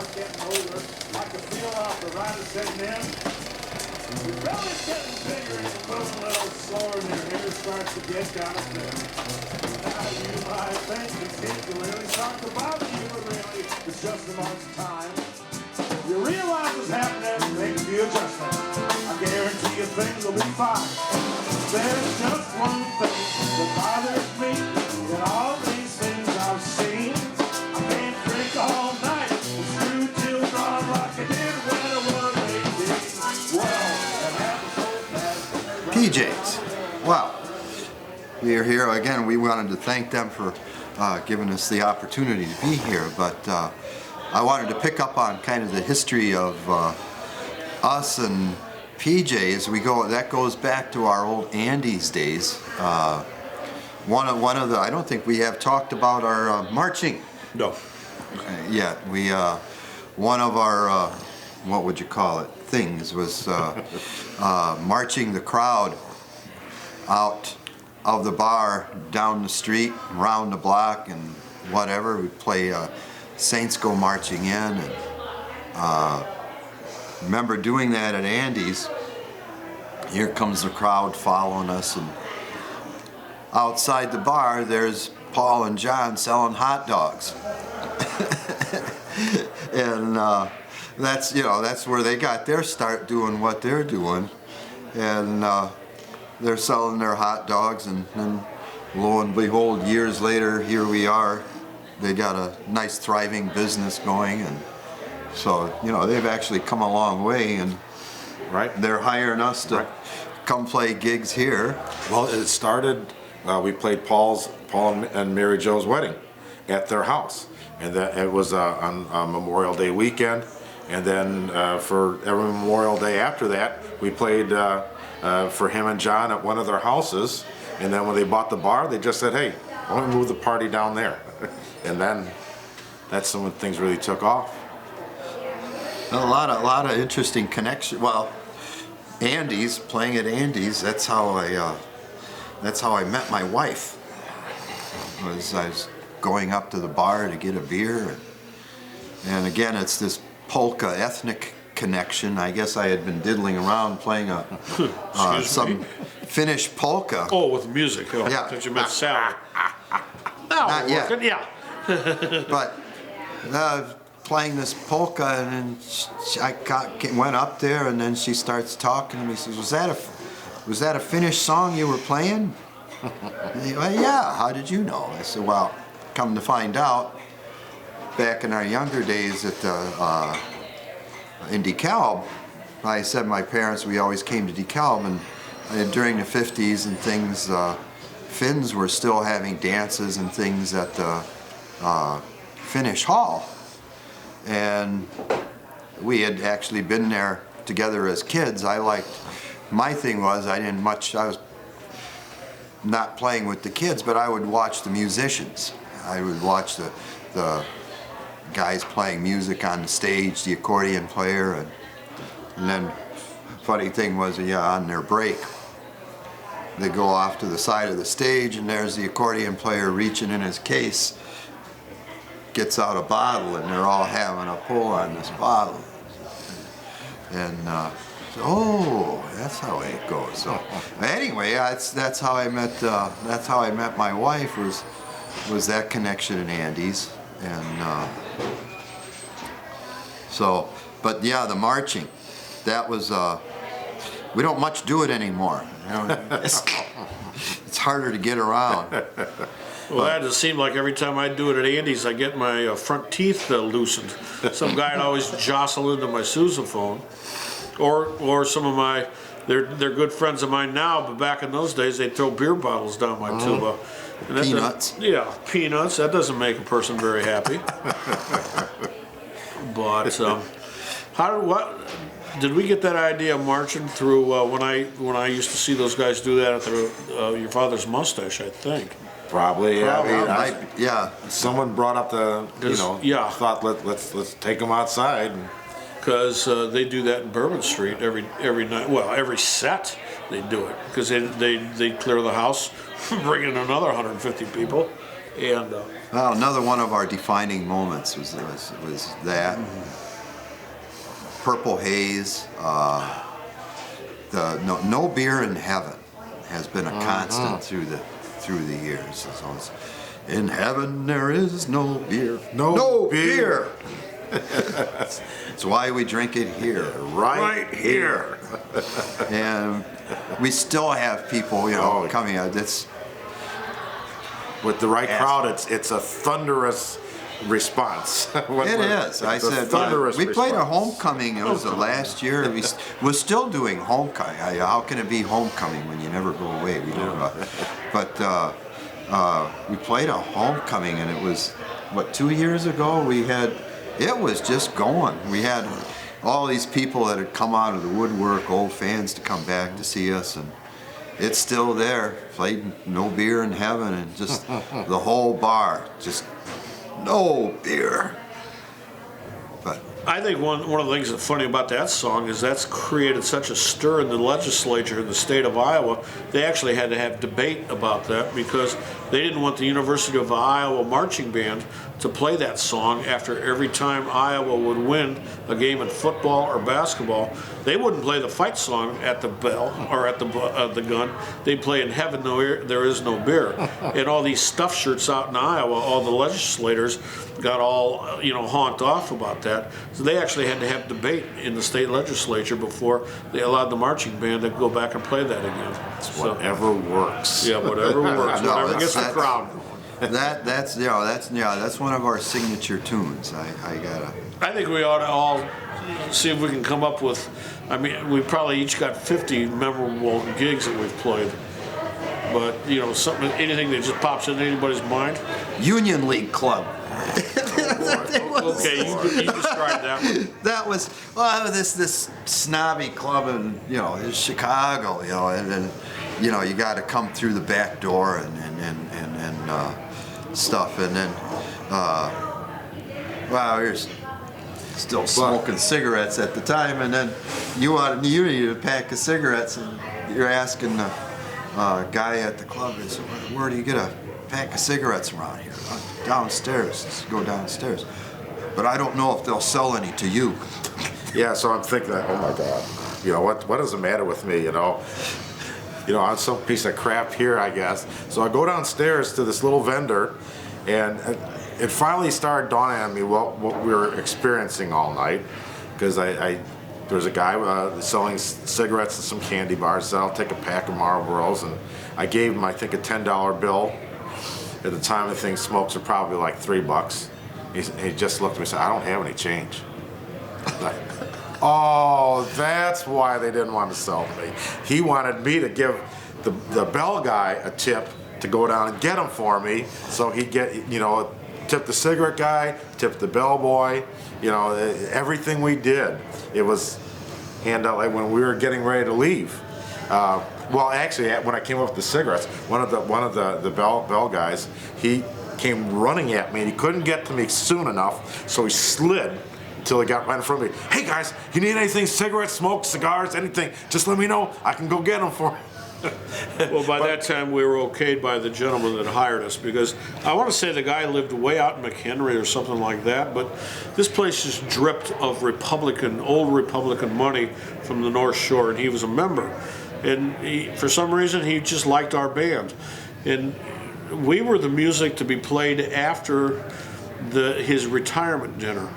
start getting older, I can feel off the rider setting in. Your belly's getting bigger and you're moving a little slower and your hair starts to get kind of thin. Now you might think these things can really start to bother you, but really, it's just a month's time. You realize what's happening, make the adjustment. I guarantee you things will be fine. There's just one thing that bothers me in all these things I've seen. I can't drink all night and screw till dawn like I did when I was 18. Well, that happens so fast. PJs. Wow. We are here again. We wanted to thank them for giving us the opportunity to be here, but I wanted to pick up on kind of the history of us and PJs. That goes back to our old Andes days. One of the, I don't think we have talked about our marching. No. Yet. One of our, what would you call it, things was marching the crowd out of the bar, down the street, around the block, and whatever. We'd play Saints Go Marching In, and remember doing that at Andy's. Here comes the crowd following us, and outside the bar there's Paul and John selling hot dogs. And that's where they got their start doing what they're doing, and they're selling their hot dogs, and lo and behold, years later, here we are. They got a nice thriving business going, and so they've actually come a long way, and they're hiring us to come play gigs here. Well, it started, we played Paul and Mary Jo's wedding at their house, and it was on Memorial Day weekend, and then for every Memorial Day after that, we played for him and John at one of their houses, and then when they bought the bar, they just said, hey, why don't we move the party down there? And then that's when things really took off. A lot of interesting connection. Well, Andy's, playing at Andy's, that's how I met my wife. I was going up to the bar to get a beer, and again, it's this polka ethnic connection. I guess I had been diddling around playing some Finnish polka. Oh, with music. Oh, yeah. I thought you meant salad. Not yet. Working, yeah. But playing this polka, and then I went up there, and then she starts talking to me. She says, was that a Finnish song you were playing? Well, yeah, how did you know? I said, well, come to find out, back in our younger days in DeKalb, I said my parents, we always came to DeKalb, and during the 50s and things, Finns were still having dances and things at the Finnish Hall. And we had actually been there together as kids. My thing was, I was not playing with the kids, but I would watch the musicians. I would watch the guys playing music on the stage, the accordion player, and then funny thing was, on their break, they go off to the side of the stage, and there's the accordion player reaching in his case, gets out a bottle, and they're all having a pull on this bottle. And oh, that's how it goes. So anyway, that's how I met my wife, was that connection in Andy's, and so. But yeah, the marching, that was. We don't much do it anymore. It's harder to get around. Well, that just seemed like every time I do it at Andy's, I get my front teeth loosened. Some guy would always jostle into my sousaphone, or some of my, they're good friends of mine now, but back in those days they'd throw beer bottles down my tuba. And Peanuts. Yeah, peanuts. That doesn't make a person very happy. But did we get that idea of marching through when I used to see those guys do that at your father's mustache, I think. Probably, yeah. Yeah. Someone brought up thought let's take them outside. Because they do that in Bourbon Street every night. Well, every set they do it because they clear the house, bring in another 150 people, And Well, another one of our defining moments was that Purple Haze. The no beer in heaven has been a constant through the years. So it's, in heaven there is no beer. No beer. That's why we drink it here, Right here. and we still have people, coming out. That's With the right crowd, it's a thunderous response. it is. I said we played a homecoming. It was the last year. We're still doing homecoming. How can it be homecoming when you never go away? We don't know. But we played a homecoming, and it was 2 years ago. It was just going. We had all these people that had come out of the woodwork, old fans, to come back to see us, and it's still there. Played No Beer in Heaven, and just the whole bar, just no beer. But I think one of the things that's funny about that song is that's created such a stir in the legislature in the state of Iowa. They actually had to have debate about that because they didn't want the University of Iowa marching band to play that song after every time Iowa would win a game in football or basketball. They wouldn't play the fight song at the bell or at the gun. They'd play In Heaven There Is No Beer. And all these stuff shirts out in Iowa, all the legislators got all honked off about that. So they actually had to have debate in the state legislature before they allowed the marching band to go back and play that again. Whatever works. Yeah, whatever works, No, whatever gets the crowd. That's one of our signature tunes. I think we ought to all see if we can come up with. I mean, we probably each got 50 memorable gigs that we've played. But anything that just pops into anybody's mind. Union League Club. Okay, you described that one. That was this snobby club in Chicago, and then you got to come through the back door and stuff, and then you're still smoking cigarettes at the time, and then you need a pack of cigarettes, and you're asking the guy at the club, where do you get a pack of cigarettes around here? Downstairs. Let's go downstairs. But I don't know if they'll sell any to you. Yeah, so I'm thinking, oh my God, what does the matter with me? I'm some piece of crap here, I guess. So I go downstairs to this little vendor, and it finally started dawning on me what we were experiencing all night, because there's a guy selling cigarettes and some candy bars. So I'll take a pack of Marlboros, and I gave him, I think, a $10 bill. At the time, the thing smokes are probably like $3. He just looked at me and said, "I don't have any change." Like, oh, that's why they didn't want to sell to me. He wanted me to give the bell guy a tip to go down and get them for me, so he'd get, tip the cigarette guy, tip the bell boy, everything we did. It was hand out like when we were getting ready to leave. Well, actually, when I came up with the cigarettes, one of the bell guys, he came running at me, and he couldn't get to me soon enough, so he slid until he got right in front of me. "Hey guys, you need anything? Cigarettes, smoke, cigars, anything? Just let me know. I can go get them for you." Well, by that time, we were okayed by the gentleman that hired us, because I want to say the guy lived way out in McHenry or something like that, but this place just dripped of old Republican money from the North Shore, and he was a member. And for some reason, he just liked our band. And we were the music to be played after his retirement dinner.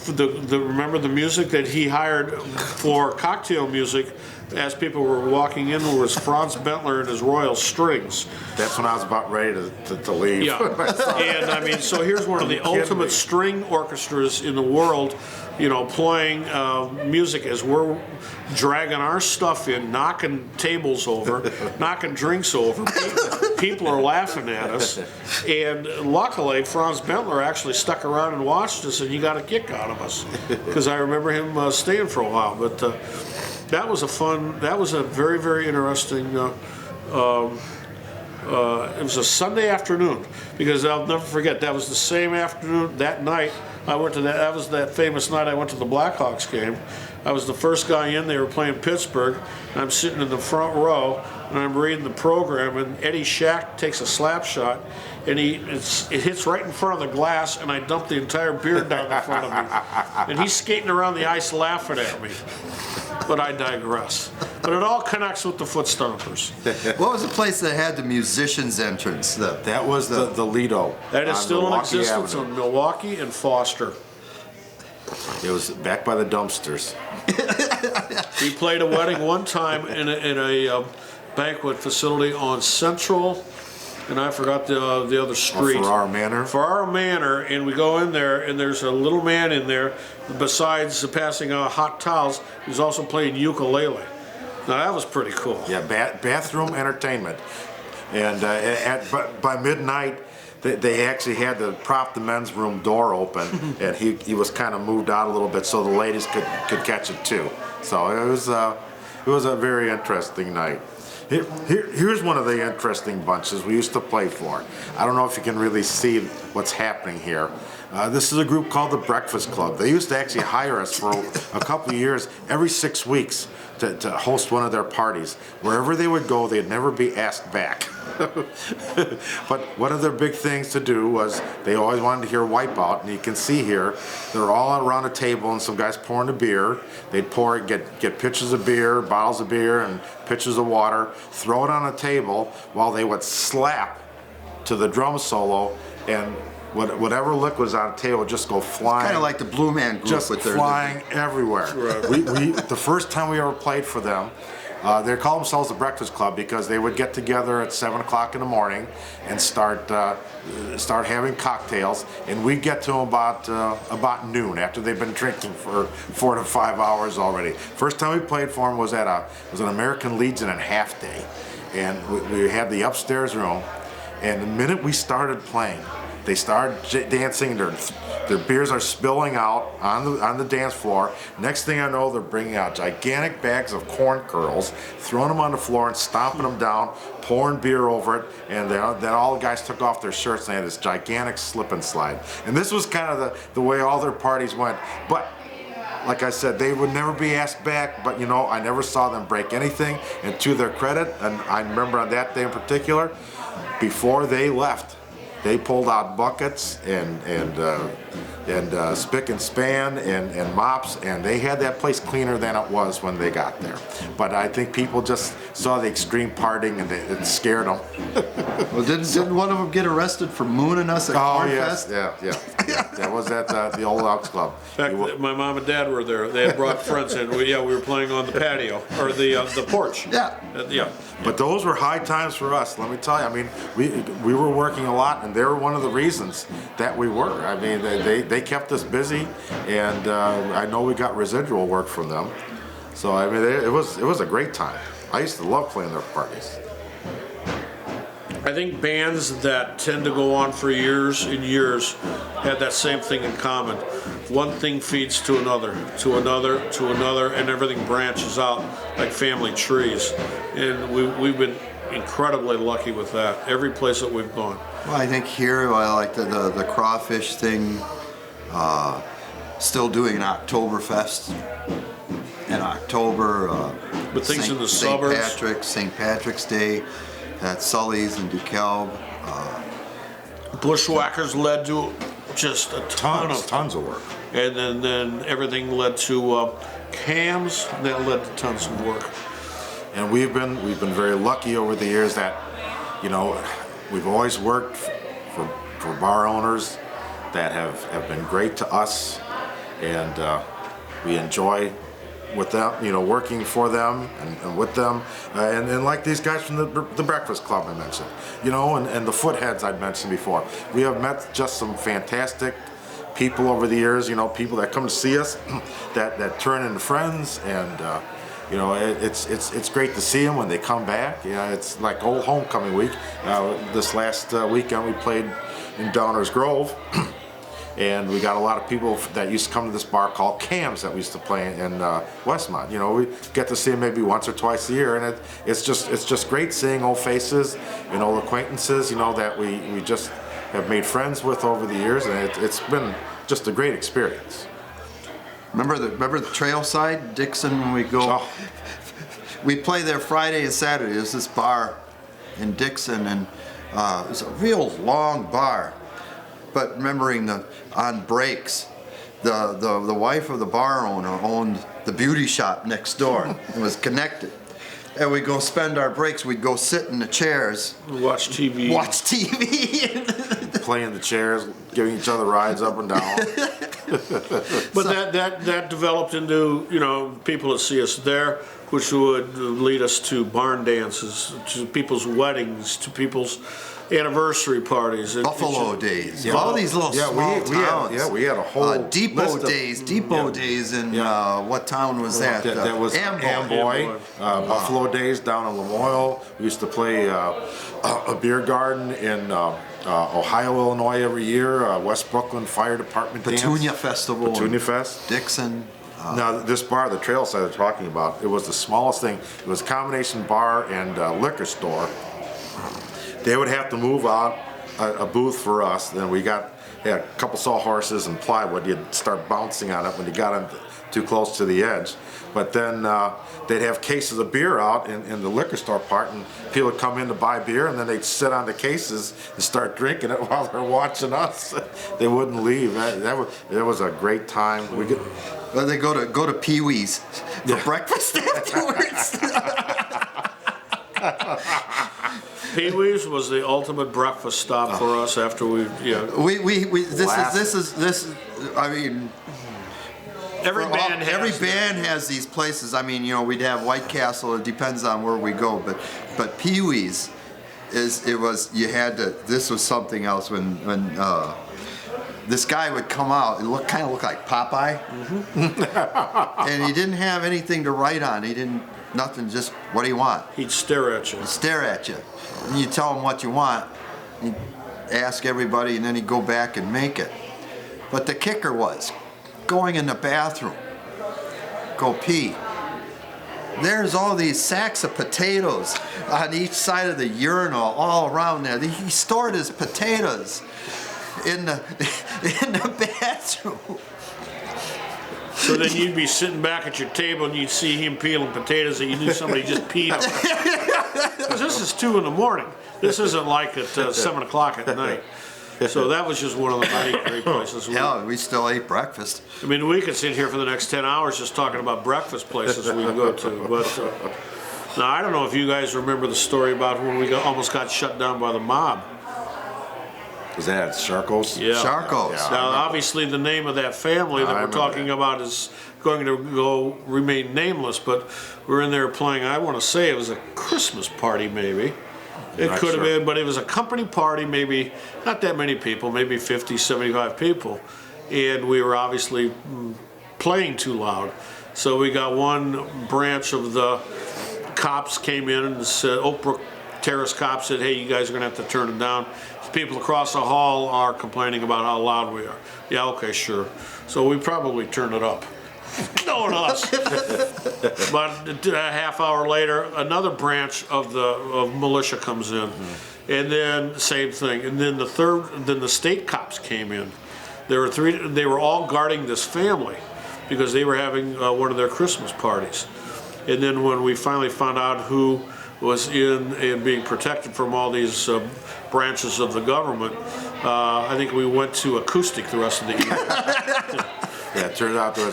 Remember the music that he hired for cocktail music as people were walking in was Franz Bentler and his Royal Strings. That's when I was about ready to leave. Yeah, and I mean, so here's one of the ultimate string orchestras in the world, playing music as we're dragging our stuff in, knocking tables over, knocking drinks over. People are laughing at us, and luckily Franz Bentler actually stuck around and watched us, and he got a kick out of us, because I remember him staying for a while. But that was a very, very interesting. It was a Sunday afternoon, because I'll never forget, that was the same afternoon, that night, I went to that was that famous night I went to the Blackhawks game. I was the first guy in, they were playing Pittsburgh, and I'm sitting in the front row, and I'm reading the program, and Eddie Shack takes a slap shot, and it hits right in front of the glass, and I dump the entire beer down in front of me. And he's skating around the ice laughing at me. But I digress. But it all connects with the Footstompers. What was the place that had the musicians' entrance? That was the Lido. That is on still in Milwaukee existence Avenue. on Milwaukee and Foster. It was back by the dumpsters. We played a wedding one time in a banquet facility on Central, and I forgot the other street. Farrar Manor. Farrar Manor, and we go in there, and there's a little man in there. Besides passing out hot towels, he's also playing ukulele. Now that was pretty cool. Yeah, bathroom entertainment. And by midnight, they actually had to prop the men's room door open, and he was kind of moved out a little bit so the ladies could catch it too. So it was a very interesting night. Here's one of the interesting bunches we used to play for. I don't know if you can really see what's happening here. This is a group called the Breakfast Club. They used to actually hire us for a couple of years, every 6 weeks, to host one of their parties. Wherever they would go, they'd never be asked back. But one of their big things to do was they always wanted to hear Wipeout, and you can see here, they're all around a table and some guys pouring a beer. They'd get pitchers of beer, bottles of beer, and pitchers of water, throw it on a table while they would slap to the drum solo, and whatever liquid was on the table would just go flying. Kind of like the Blue Man Group Just with their flying everywhere. Right. The first time we ever played for them, they called themselves the Breakfast Club because they would get together at 7 o'clock in the morning and start having cocktails, and we'd get to them about noon after they've been drinking for 4 to 5 hours already. First time we played for them was at an American Legion and Half Day, and we had the upstairs room, and the minute we started playing, they started dancing. Their beers are spilling out on the dance floor. Next thing I know, they're bringing out gigantic bags of corn kernels, throwing them on the floor and stomping them down, pouring beer over it, and then all the guys took off their shirts and they had this gigantic slip and slide. And this was kind of the way all their parties went. But like I said, they would never be asked back, but I never saw them break anything. And to their credit, and I remember on that day in particular, before they left, they pulled out buckets and spick and span and mops, and they had that place cleaner than it was when they got there. But I think people just saw the extreme partying and it scared them. Well, didn't one of them get arrested for mooning us at Oh Corn yes, Fest? yeah. That was at the old Elks Club. In fact, my mom and dad were there. They had brought friends in. We were playing on the patio, or the porch. Yeah. Yeah. But those were high times for us, let me tell you. I mean, we were working a lot, and they were one of the reasons that we were. I mean, they kept us busy, and I know we got residual work from them. So I mean, it was a great time. I used to love playing their parties. I think bands that tend to go on for years and years have that same thing in common. One thing feeds to another, to another, to another, and everything branches out like family trees. And we've been incredibly lucky with that, every place that we've gone. Well, I think here, like the crawfish thing, still doing an Oktoberfest in October. But things in the suburbs. St. Patrick's Day at Sully's in DeKalb. Bushwhackers led to just a Tons of work. And then everything led to cams, and that led to tons of work. And we've been very lucky over the years that, we've always worked for bar owners that have been great to us, and we enjoy with them, working for them and with them, and like these guys from the Breakfast Club I mentioned, and the Footheads I'd mentioned before. We have met just some fantastic people over the years, people that come to see us that turn into friends, and it's great to see them when they come back. It's like old homecoming week. This last weekend we played in Downers Grove. And we got a lot of people that used to come to this bar called Cam's that we used to play in Westmont. We get to see them maybe once or twice a year, and it's just great seeing old faces, old acquaintances, that we just have made friends with over the years, and it's been just a great experience. Remember the trail side, Dixon, when we go? Oh. we play there Friday and Saturday. There's this bar in Dixon, and it was a real long bar. But remembering on breaks, the wife of the bar owner owned the beauty shop next door and was connected. And we'd go spend our breaks, we'd go sit in the chairs. Watch TV. Watch TV. Playing the chairs, giving each other rides up and down. But that developed into, you know, people that see us there, which would lead us to barn dances, to people's weddings, to people's anniversary parties. Buffalo days. All these little small towns. We had a whole Depot days. Depot days in what town was that? That was Amboy. Buffalo days down in Lamoille. We used to play a beer garden in Ohio, Illinois every year. West Brooklyn Fire Department Petunia dance. Festival. Petunia Fest. Dixon. Now this bar, the Trailside they're talking about, it was the smallest thing. It was a combination bar and liquor store. They would have to move out a booth for us. Then we had a couple sawhorses and plywood. You'd start bouncing on it when you got too close to the edge. But then they'd have cases of beer out in the liquor store part, and people would come in to buy beer, and then they'd sit on the cases and start drinking it while they're watching us. They wouldn't leave. That was a great time. Well, they go to Pee Wee's for breakfast afterwards. Pee Wee's was the ultimate breakfast stop for us after we, I mean, every band has these places. I mean, you know, we'd have White Castle. It depends on where we go, but Pee Wee's this was something else when this guy would come out and kind of look like Popeye, and he didn't have anything to write on. Nothing, just what do you want? He'd stare at you. And you tell him what you want, you ask everybody, and then he'd go back and make it. But the kicker was going in the bathroom, go pee. There's all these sacks of potatoes on each side of the urinal all around there. He stored his potatoes in the bathroom. So then you'd be sitting back at your table and you'd see him peeling potatoes and you knew somebody just peed on it. 'Cause this is 2 in the morning. This isn't like at 7 o'clock at night. So that was just one of the many great places. Yeah, we still ate breakfast. I mean, we could sit here for the next 10 hours just talking about breakfast places we can go to. But now, I don't know if you guys remember the story about when we almost got shut down by the mob. Was that Sharkos? Yeah. Sharkos. Yeah. Now, obviously, the name of that family that we're talking about is going to remain nameless, but we're in there playing, I want to say it was a Christmas party, maybe. It could have been, but it was a company party, maybe not that many people, maybe 50, 75 people. And we were obviously playing too loud. So we got one branch of the cops came in and said, Oak Brook Terrace cops said, hey, you guys are going to have to turn it down. People across the hall are complaining about how loud we are. Yeah, okay, sure. So we probably turned it up. Knowing us. But a half hour later, another branch of militia comes in. And then same thing. And then the state cops came in. There were 3, they were all guarding this family because they were having one of their Christmas parties. And then when we finally found out who was in and being protected from all these branches of the government, I think we went to acoustic the rest of the evening. Yeah, it turned out there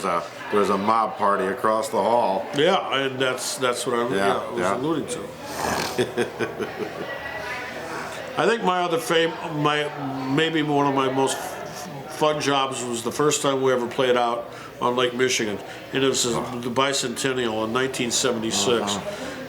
was a mob party across the hall. Yeah, and that's what I was alluding to. I think my other maybe one of my most fun jobs was the first time we ever played out on Lake Michigan, and it was the bicentennial in 1976.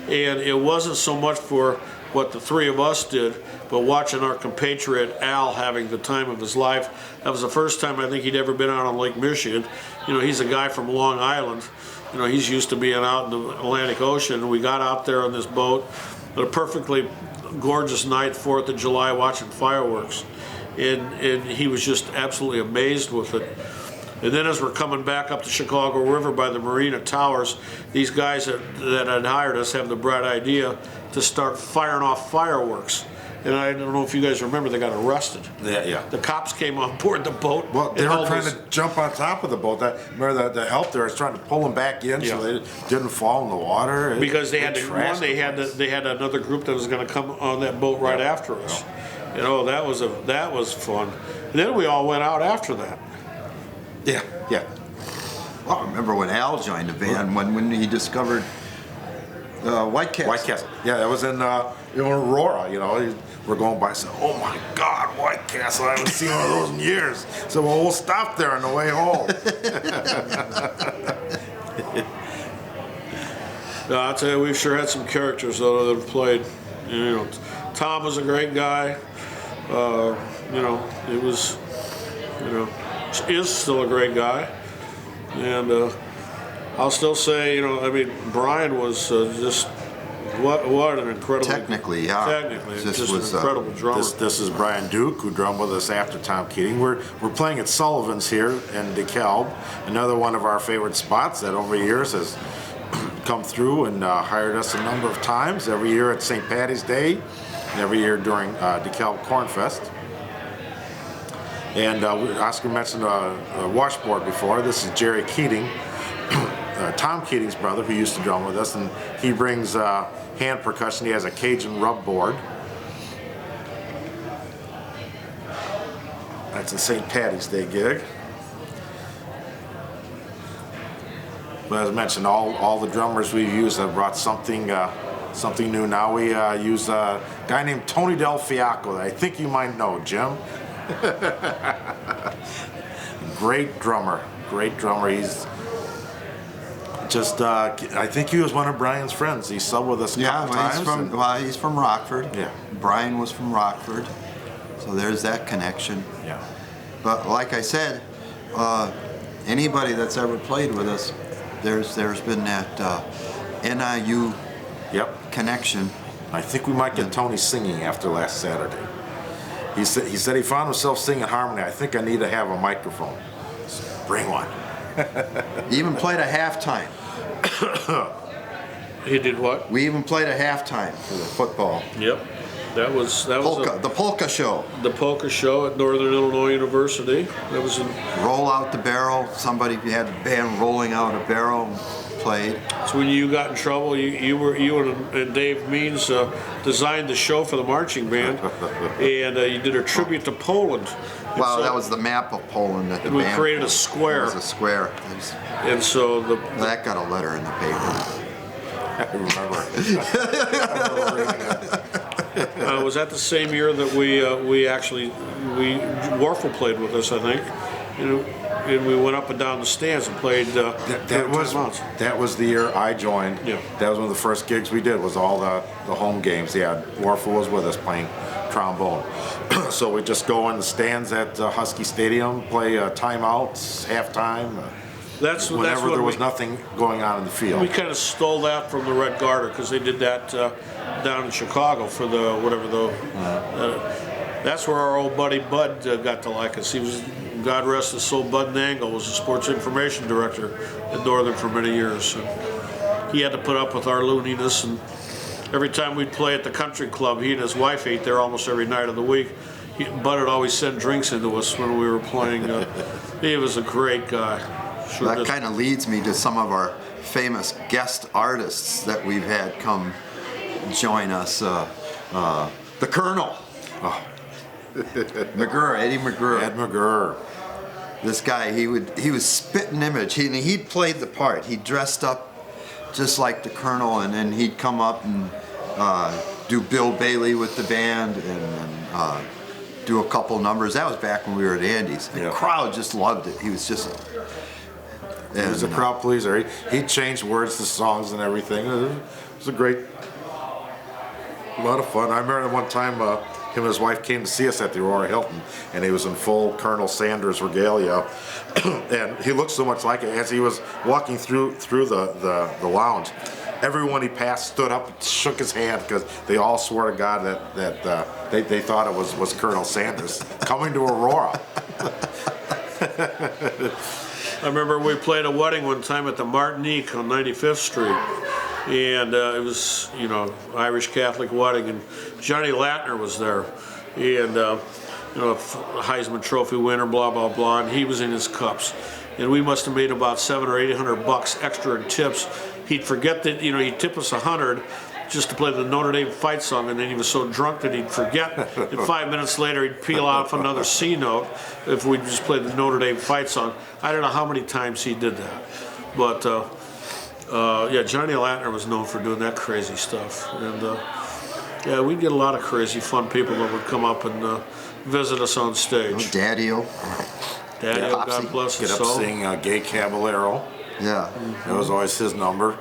And it wasn't so much for what the 3 of us did, but watching our compatriot Al having the time of his life. That was the first time I think he'd ever been out on Lake Michigan. You know, he's a guy from Long Island. You know, he's used to being out in the Atlantic Ocean. And we got out there on this boat on a perfectly gorgeous night, 4th of July, watching fireworks. And he was just absolutely amazed with it. And then as we're coming back up the Chicago River by the Marina Towers, these guys that had hired us have the bright idea to start firing off fireworks. and I don't know if you guys remember, they got arrested. Yeah. The cops came on board the boat. Well, they and were held trying us- to jump on top of the boat. Remember the help there was trying to pull them back in so they didn't fall in the water. because they had trashed they the had place. they had another group that was going to come on that boat right after us. You know, that was fun. And then we all went out after that. Yeah. Well, I remember when Al joined the band when he discovered White Castle. White Castle. Yeah, that was in Aurora. You know, we're going by saying, "Oh my God, White Castle! I haven't seen one of those in years." So we'll stop there on the way home. I'll tell you, we've sure had some characters though that have played. You know, Tom was a great guy. You know, it was, you know, is still a great guy, and I'll still say, you know, I mean, Brian was just what an incredible. Technically, yeah. Technically, This just was, an incredible drummer. This is Brian Duke, who drummed with us after Tom Keating. We're playing at Sullivan's here in DeKalb, another one of our favorite spots that over the years has come through and hired us a number of times, every year at St. Patty's Day, and every year during DeKalb Corn Fest. And Oscar mentioned a washboard before. This is Jerry Keating, Tom Keating's brother, who used to drum with us, and he brings hand percussion. He has a Cajun rub board. That's a St. Patty's Day gig. But as I mentioned, all the drummers we've used have brought something new. Now we use a guy named Tony Del Fiacco that I think you might know, Jim. Great drummer. He's just, I think he was one of Brian's friends. He subbed with us a couple times. He's from Rockford. Yeah. Brian was from Rockford, so there's that connection. Yeah. But like I said, anybody that's ever played with us, there's been that NIU connection. I think we might get Tony singing after last Saturday. He said he found himself singing harmony. I think I need to have a microphone. So bring one. He even played a halftime. He did what? We even played a halftime for the football. Yep. That was The polka show. the polka show at Northern Illinois University. That was in. Roll out the barrel. Somebody had a band rolling out a barrel and played. So when you got in trouble, you and Dave Means designed the show for the marching band, and you did a tribute to Poland. And Well, so- that was the map of Poland that the And we band. created a square. It was a square. And so That got a letter in the paper. I remember. was that the same year that we Warfel played with us, I think, and we went up and down the stands and played. That was the year I joined. Yeah. That was one of the first gigs we did. Was all the home games. Yeah, Warfel was with us playing trombone. So we just go in the stands at Husky Stadium, play timeouts, halftime. Whenever there was nothing going on in the field. We kind of stole that from the Red Garter because they did that down in Chicago for the whatever the. That's where our old buddy Bud got to like us. He was, God rest his soul, Bud Nangle was the sports information director at Northern for many years. And he had to put up with our looniness, and every time we'd play at the country club, he and his wife ate there almost every night of the week. Bud would always send drinks into us when we were playing. He was a great guy. Sure That did. kind of leads me to some of our famous guest artists that we've had come join us. The Colonel. McGurr, Eddie McGurr. Ed McGurr. This guy, he was spitting image. He'd played the part. He dressed up just like the Colonel, and then he'd come up and do Bill Bailey with the band and do a couple numbers. That was back when we were at Andy's. The crowd just loved it. He was just. He was a crowd pleaser. He changed words to songs and everything. It was a lot of fun. I remember one time him and his wife came to see us at the Aurora Hilton, and he was in full Colonel Sanders regalia, and he looked so much like it. As he was walking through the lounge, everyone he passed stood up and shook his hand because they all swore to God that they thought it was Colonel Sanders coming to Aurora. I remember we played a wedding one time at the Martinique on 95th Street, and it was, you know, Irish Catholic wedding, and Johnny Latner was there, and you know, Heisman Trophy winner, blah blah blah, and he was in his cups, and we must have made about $700 or $800 extra in tips. He'd forget that, you know, he'd tip us 100 just to play the Notre Dame fight song, and then he was so drunk that he'd forget, and 5 minutes later he'd peel off another C note if we just played the Notre Dame fight song. I don't know how many times he did that, but yeah, Johnny Latner was known for doing that crazy stuff, and yeah, we'd get a lot of crazy fun people that would come up and visit us on stage. Daddy-o. Daddy-o, God bless his Get up soul. sing Gay Caballero. Yeah. That was always his number.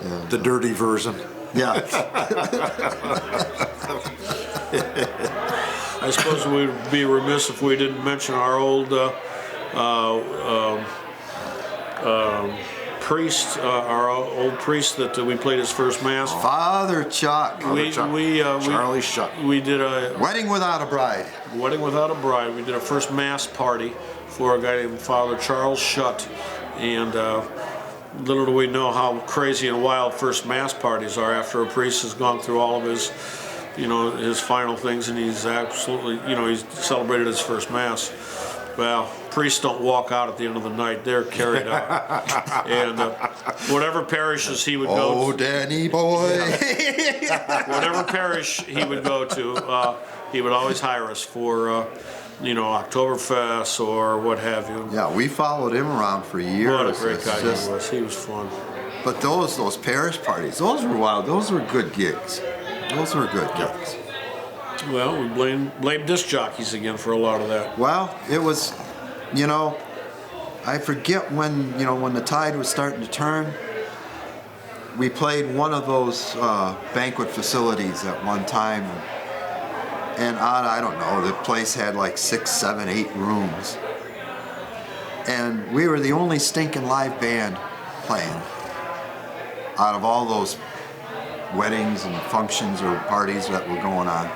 And, The dirty version. yeah. I suppose we'd be remiss if we didn't mention our old priest, our old priest that we played his first mass. Father Chuck. Charlie Shuck. We did a Wedding without a bride. wedding without a bride. We did a first mass party for a guy named Father Charles Shutt, and little do we know how crazy and wild first mass parties are after a priest has gone through all of his, you know, his final things, and he's absolutely, you know, he's celebrated his first mass. Well, priests don't walk out at the end of the night; they're carried out. And whatever parishes he would go Oh, to, Danny boy. whatever parish he would go to, he would always hire us for, you know, Oktoberfest or what have you. Yeah, we followed him around for years. What a great It's guy just- he was. He was fun. But those parish parties, those were wild. Those were good gigs. Those were good gigs. Well, we blame disc jockeys again for a lot of that. Well, it was, you know, I forget when, you know, when the tide was starting to turn. We played one of those banquet facilities at one time, and I don't know, the place had like 6, 7, 8 rooms, and we were the only stinking live band playing out of all those weddings and functions or parties that were going on.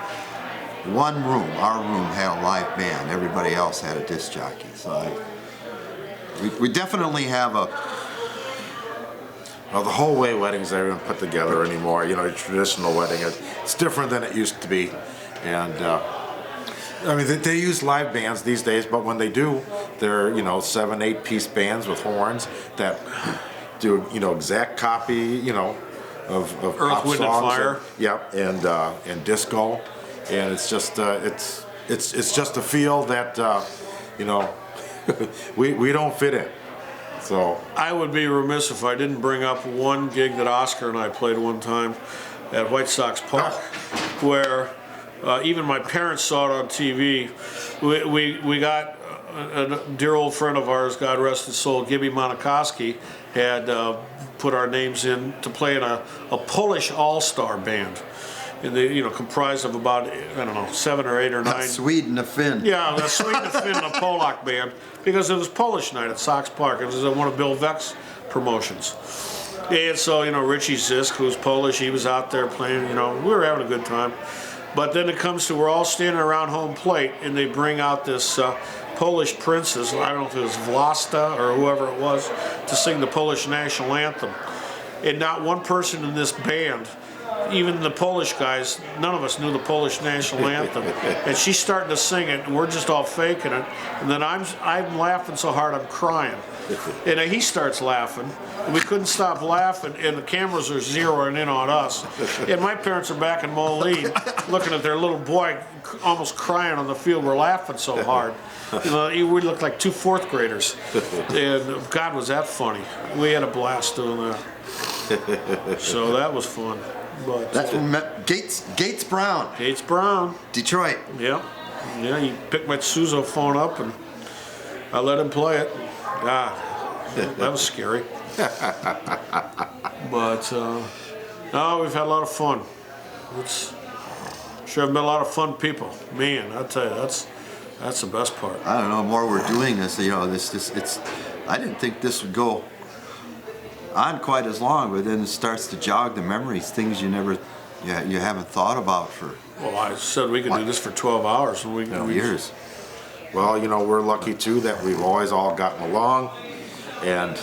One room, our room, had a live band. Everybody else had a disc jockey. So we definitely have a. Well, the whole way weddings aren't even put together anymore. You know, a traditional wedding, it's different than it used to be. And I mean, they use live bands these days, but when they do, they're, you know, 7, 8 piece bands with horns that do, you know, exact copy, you know, of Earth, pop Wind, and songs. Fire. Yep, and disco, and it's just it's just a feel that you know we don't fit in. So I would be remiss if I didn't bring up one gig that Oscar and I played one time at White Sox Park, where even my parents saw it on TV. We got a dear old friend of ours, God rest his soul, Gibby Monakoski, had put our names in to play in a Polish all-star band. And they, you know, comprised of about, I don't know, 7 or 8 or 9. Not Sweden, a Finn. Yeah, a Sweden, a Finn, and a Polak band, because it was Polish night at Sox Park. It was one of Bill Veck's promotions. And so, you know, Richie Zisk, who's Polish, he was out there playing, you know, we were having a good time. But then it comes to, we're all standing around home plate, and they bring out this Polish princess, I don't know if it was Vlasta or whoever it was, to sing the Polish national anthem. And not one person in this band, even the Polish guys, none of us knew the Polish national anthem. And she's starting to sing it, and we're just all faking it. And then I'm laughing so hard I'm crying. And he starts laughing, and we couldn't stop laughing, and the cameras are zeroing in on us. And my parents are back in Moline looking at their little boy almost crying on the field. We're laughing so hard. You know, we looked like 2 4th graders. And God, was that funny. We had a blast doing that. So that was fun. But That's when we met Gates Brown, Gates Brown. Detroit. Yeah. Yeah, he picked my Suzo phone up and I let him play it. God, that was scary. But no, we've had a lot of fun. Sure, I've met a lot of fun people. Man, I tell you, that's the best part. I don't know. The more we're doing this, you know, it's. I didn't think this would go on quite as long, but then it starts to jog the memories, things you haven't thought about for Well, I said we could do this for 12 hours, and we years. well, you know, we're lucky too that we've always all gotten along, and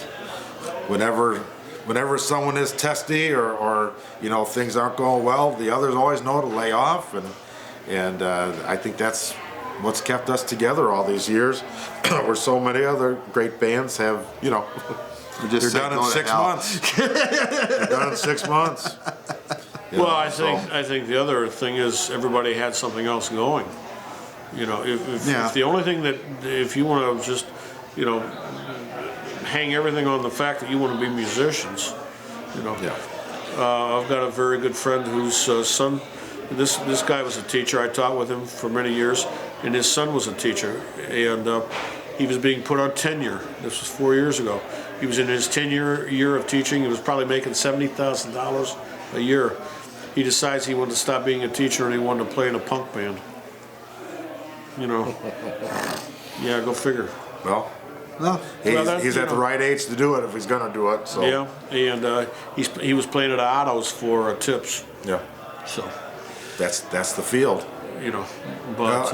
whenever whenever someone is testy or you know things aren't going well, the others always know to lay off, and I think that's what's kept us together all these years, where so many other great bands have, you know, they're done in 6 months. They're done in 6 months. Well, I think the other thing is everybody had something else going. You know, if the only thing that, if you want to just, you know, hang everything on the fact that you want to be musicians, you know. Yeah. I've got a very good friend whose son, this guy was a teacher. I taught with him for many years, and his son was a teacher, and he was being put on tenure. This was 4 years ago. He was in his 10-year year of teaching. He was probably making $70,000 a year. He decides he wanted to stop being a teacher and he wanted to play in a punk band. You know, yeah, go figure. Well, No. he's at the right age to do it if he's going to do it. So Yeah, and he was playing at Otto's for tips. yeah, So, that's the field. you know, but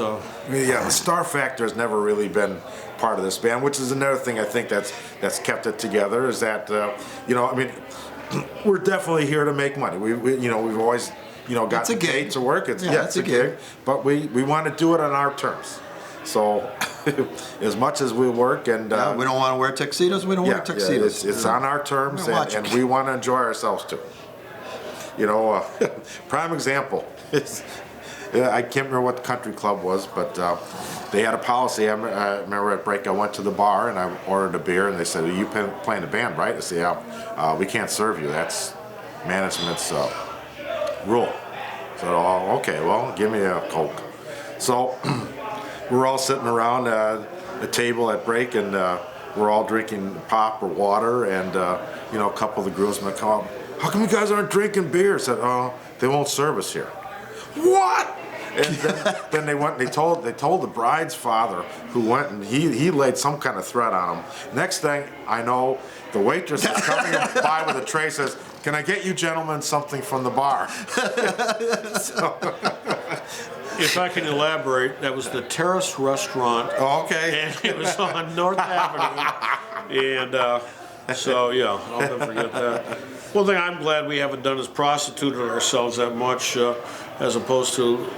Yeah, the star factor has never really been part of this band, which is another thing I think that's kept it together. Is that you know, I mean, we're definitely here to make money. We you know, we've always, you know, got It's a the gig. pay to work. It's Yeah, it's a gig, but we want to do it on our terms. So as much as we work and We don't want to wear tuxedos. We don't wear tuxedos. it's on our terms, We're watching. and we want to enjoy ourselves too. You know, prime example is, I can't remember what the country club was, but they had a policy. I remember at break I went to the bar and I ordered a beer, and they said, "Are you playing the band, right?" I said, "Yeah, we can't serve you. That's management's rule." So, "Oh, okay, well, give me a Coke." So we're all sitting around a table at break, and we're all drinking pop or water, and you know, a couple of the groomsmen come up. "How come you guys aren't drinking beer?" I said, "Oh, they won't serve us here." What? And then they went and they told the bride's father, who went and he laid some kind of threat on him. Next thing I know, the waitress is coming by with a tray, says, "Can I get you gentlemen something from the bar?" So, if I can elaborate, that was the Terrace Restaurant. oh, okay. And it was on North Avenue. And so, yeah, I'll never forget that. One thing I'm glad we haven't done is prostituted ourselves that much, as opposed to,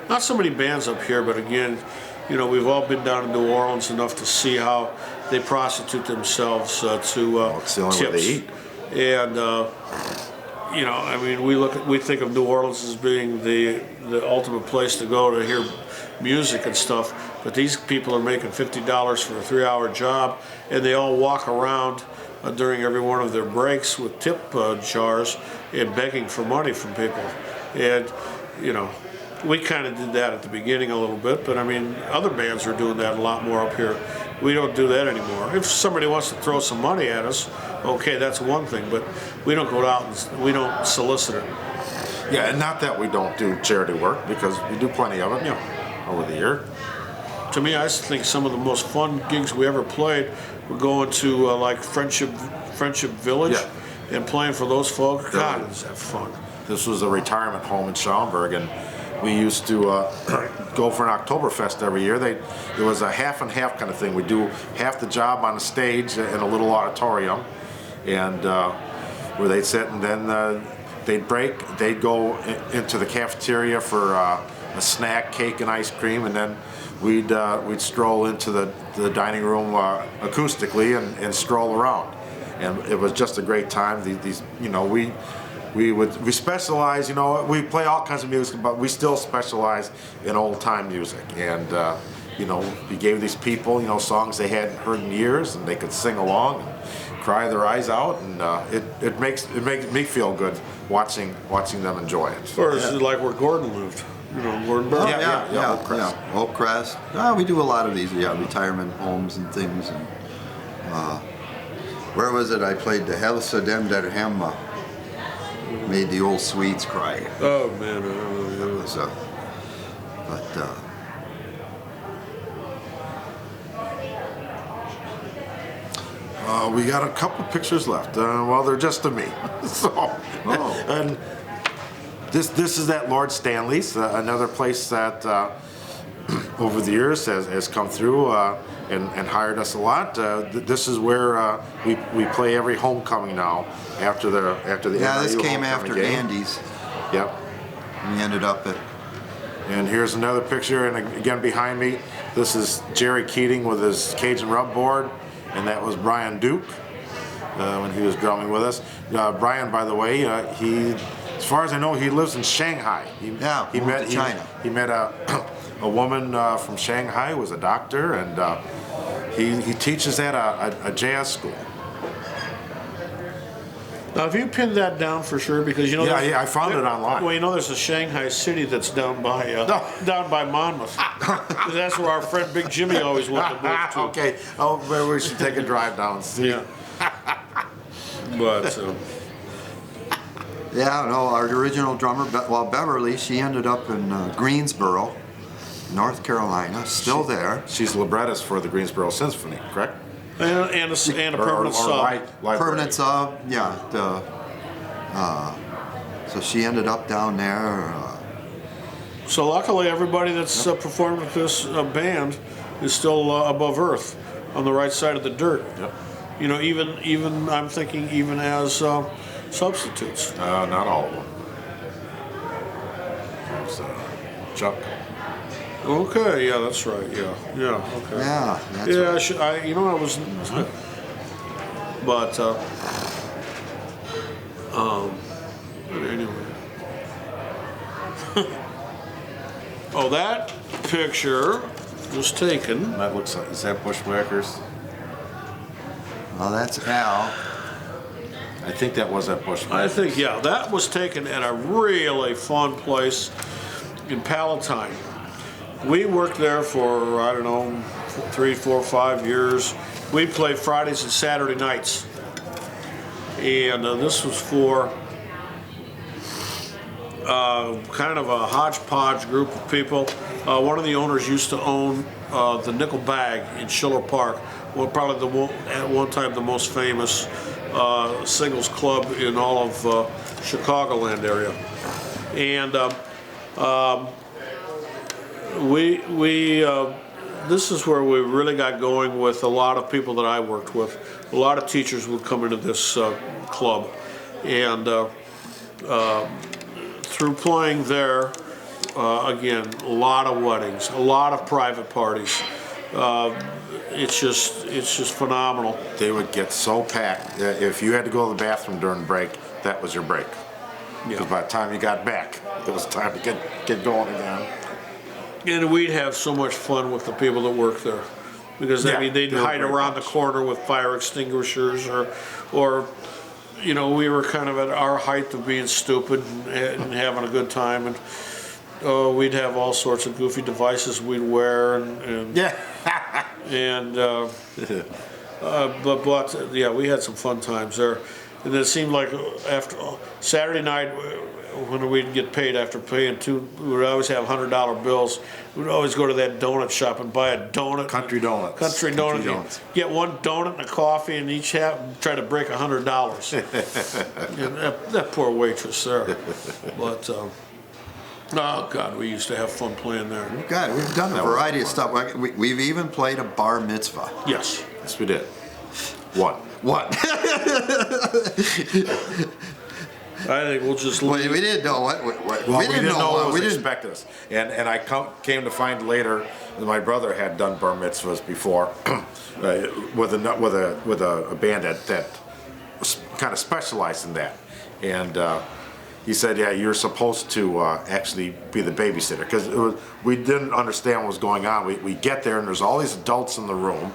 not so many bands up here, but again, you know, we've all been down in New Orleans enough to see how they prostitute themselves to It's the only way tips. they eat. And, you know, I mean, we think of New Orleans as being the ultimate place to go to hear music and stuff, but these people are making $50 for a 3-hour job, and they all walk around during every one of their breaks with tip jars and begging for money from people. And, you know, we kind of did that at the beginning a little bit, but I mean, other bands are doing that a lot more up here. We don't do that anymore. If somebody wants to throw some money at us, okay, that's one thing, but we don't go out and we don't solicit it. Yeah, and not that we don't do charity work, because we do plenty of it, Yeah. over the year. To me, I think some of the most fun gigs we ever played were going to like Friendship Village Yeah. and playing for those folks. God, Yeah. is that fun. This was a retirement home in Schaumburg, and we used to go for an Oktoberfest every year. It was a half and half kind of thing. We do half the job on the stage in a little auditorium, and where they'd sit, and then they'd break. They'd go into the cafeteria for a snack, cake, and ice cream, and then we'd stroll into the dining room acoustically and stroll around, and it was just a great time. These you know, we specialize, you know, we play all kinds of music, but we still specialize in old time music, and you know, we gave these people, you know, songs they hadn't heard in years, and they could sing along and cry their eyes out, and it makes me feel good watching them enjoy it. Or is it like where Gordon lived? You know, Gordon Burke. Yeah, Oak Crest. Oak Crest. We do a lot of these, retirement homes and things. And where was it? I played the Helsa Dem der Hemma. Made the old Swedes cry. Oh man, It was, We got a couple pictures left. Well, they're just of me. So, and this is at Lord Stanley's, another place that over the years has come through and hired us a lot. This is where we play every homecoming now after the Yeah, this NIU came homecoming after game. Andy's. Yep. We ended up at. And here's another picture, and again behind me, this is Jerry Keating with his Cajun rub board, and that was Brian Duke when he was drumming with us. Brian, by the way, he, as far as I know, he lives in Shanghai. He moved met to China. He met a woman from Shanghai who was a doctor, and he teaches at a jazz school. Now, have you pinned that down for sure? Because you know, Yeah, I found it online. Well, you know, there's a Shanghai city that's down by Monmouth. That's where our friend Big Jimmy always wanted to move to. Okay. Oh, maybe we should take a drive down and see. Yeah. But Yeah, no, our original drummer, Beverly, she ended up in Greensboro, North Carolina, still there. She's librettist for the Greensboro Symphony, correct? and a permanent sub. Permanent sub, yeah. So she ended up down there. So luckily, everybody that's performed with this band is still above earth, on the right side of the dirt. Yep. You know, even I'm thinking even as substitutes. Not all of them. There's Chuck. Okay, yeah, that's right. Yeah, okay. Yeah, that's Yeah, right. I was, but anyway. Oh, that picture was taken. That looks like, is that Bushwhackers? Well, that's Al. I think that was at Bushwhackers. I think, yeah, that was taken at a really fun place in Palatine. We worked there for, I don't know, 3, 4, 5 years. We'd play Fridays and Saturday nights. And this was for kind of a hodgepodge group of people. One of the owners used to own the Nickel Bag in Schiller Park. Well, probably at one time the most famous singles club in all of Chicagoland area. And this is where we really got going with a lot of people that I worked with. A lot of teachers would come into this club, and through playing there, again, a lot of weddings, a lot of private parties. It's just phenomenal. They would get so packed. If you had to go to the bathroom during break, that was your break. Because by the time you got back, it was time to get going again. And we'd have so much fun with the people that work there, because I mean they'd hide around the corner with fire extinguishers, or you know, we were kind of at our height of being stupid and having a good time, and we'd have all sorts of goofy devices we'd wear, and but yeah, we had some fun times there. And it seemed like after Saturday night, when we'd get paid after paying we would always have $100 bills. We'd always go to that donut shop and buy a donut. Country Donuts. Country Donuts. Get one donut and a coffee, and each try to break $100. And that poor waitress there. But oh God, we used to have fun playing there. God, we've done a variety of stuff. We've even played a bar mitzvah. Yes. Yes, we did. What? I think we'll just Well, leave. we didn't know what. Well, we didn't know what was expect us, and I came to find later that my brother had done bar mitzvahs before with a band that kind of specialized in that, and he said, "Yeah, you're supposed to actually be the babysitter," because we didn't understand what was going on. We get there and there's all these adults in the room.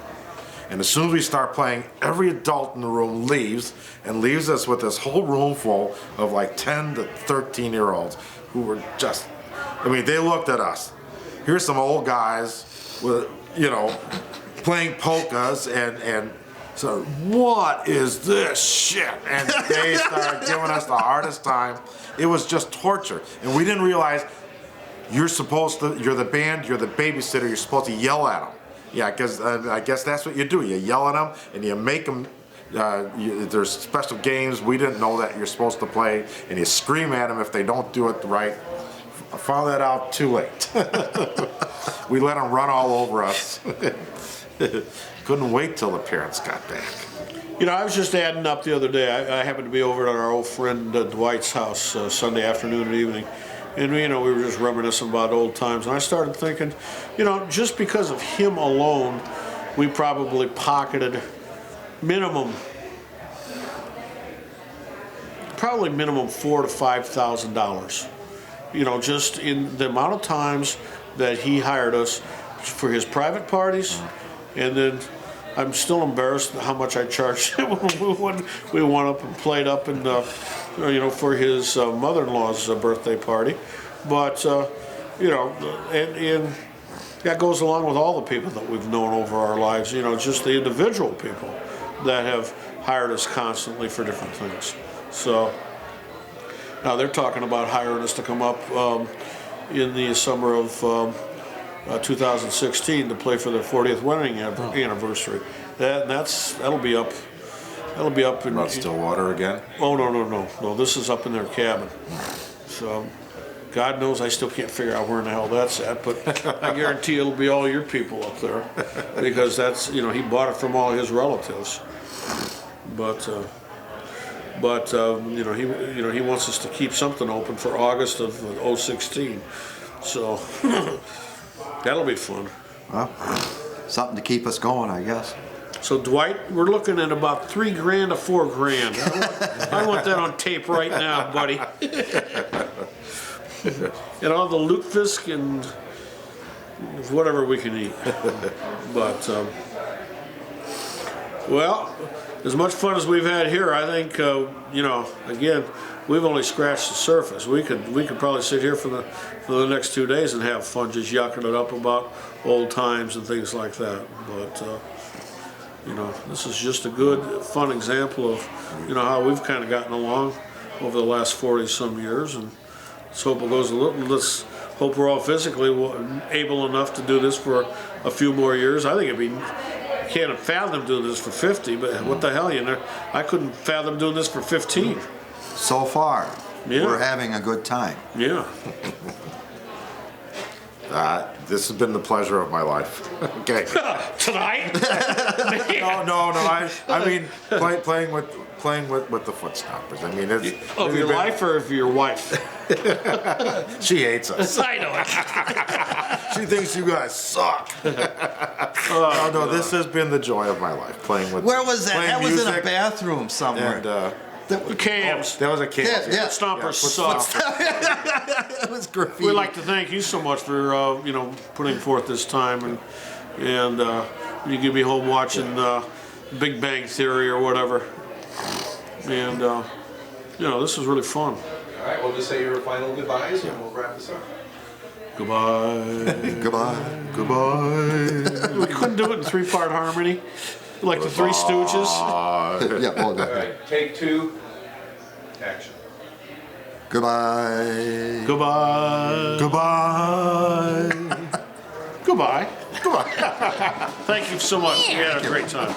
And as soon as we start playing, every adult in the room leaves us with this whole room full of like 10 to 13-year-olds who were just, I mean, they looked at us. Here's some old guys with, you know, playing polkas and so, what is this shit? And they started giving us the hardest time. It was just torture. And we didn't realize you're the band, you're the babysitter, you're supposed to yell at them. Yeah, because I guess that's what you do. You yell at them and you make them. There's special games we didn't know that you're supposed to play, and you scream at them if they don't do it right. I found that out too late. We let them run all over us. Couldn't wait till the parents got back. You know, I was just adding up the other day. I happened to be over at our old friend Dwight's house Sunday afternoon and evening. And, you know, we were just reminiscing about old times. And I started thinking, you know, just because of him alone, we probably pocketed minimum $4,000 to $5,000. You know, just in the amount of times that he hired us for his private parties. And then I'm still embarrassed how much I charged him when we went up and played up in, you know, for his mother-in-law's birthday party. But, you know, and that goes along with all the people that we've known over our lives, you know, just the individual people that have hired us constantly for different things. So now they're talking about hiring us to come up in the summer of 2016 to play for their 40th wedding anniversary. That'll be up in About Stillwater again? Oh no! This is up in their cabin. So, God knows I still can't figure out where in the hell that's at. But I guarantee it'll be all your people up there, because that's, you know, he bought it from all his relatives. But you know, he wants us to keep something open for August of 2016. So that'll be fun. Well, something to keep us going, I guess. So Dwight, we're looking at about $3,000 to $4,000. I want that on tape right now, buddy. And all the lutefisk and whatever we can eat. But well, as much fun as we've had here, I think you know, again, we've only scratched the surface. We could probably sit here for the next 2 days and have fun, just yucking it up about old times and things like that. But you know, this is just a good, fun example of, you know, how we've kind of gotten along over the last 40-some years, and let's hope it goes a little. Let's hope we're all physically able enough to do this for a few more years. I think it'd be. Can't fathom doing this for 50, but what the hell, you know? I couldn't fathom doing this for 15. So far, Yeah. we're having a good time. Yeah. This has been the pleasure of my life. Okay. Tonight? No. I mean, playing with the Footstompers. I mean, it's Of your life or of your wife? She hates us. I know. She thinks you guys suck. No, this has been the joy of my life, playing with. Where was that? playing That was in a music bathroom somewhere. And Cams. that was a camp. Yeah. Stompers suck. It was graffiti. We'd like to thank you so much for you know, putting forth this time, and you could be home watching Big Bang Theory or whatever, and you know, this was really fun. All right, we'll just say your final goodbyes and we'll wrap this up. Goodbye. Goodbye. We couldn't do it in 3-part harmony, like the Three Stooges. Yeah, well All done. right, take 2, action. Goodbye. Goodbye. Goodbye. Goodbye. Goodbye. Thank you so much. We had a great time.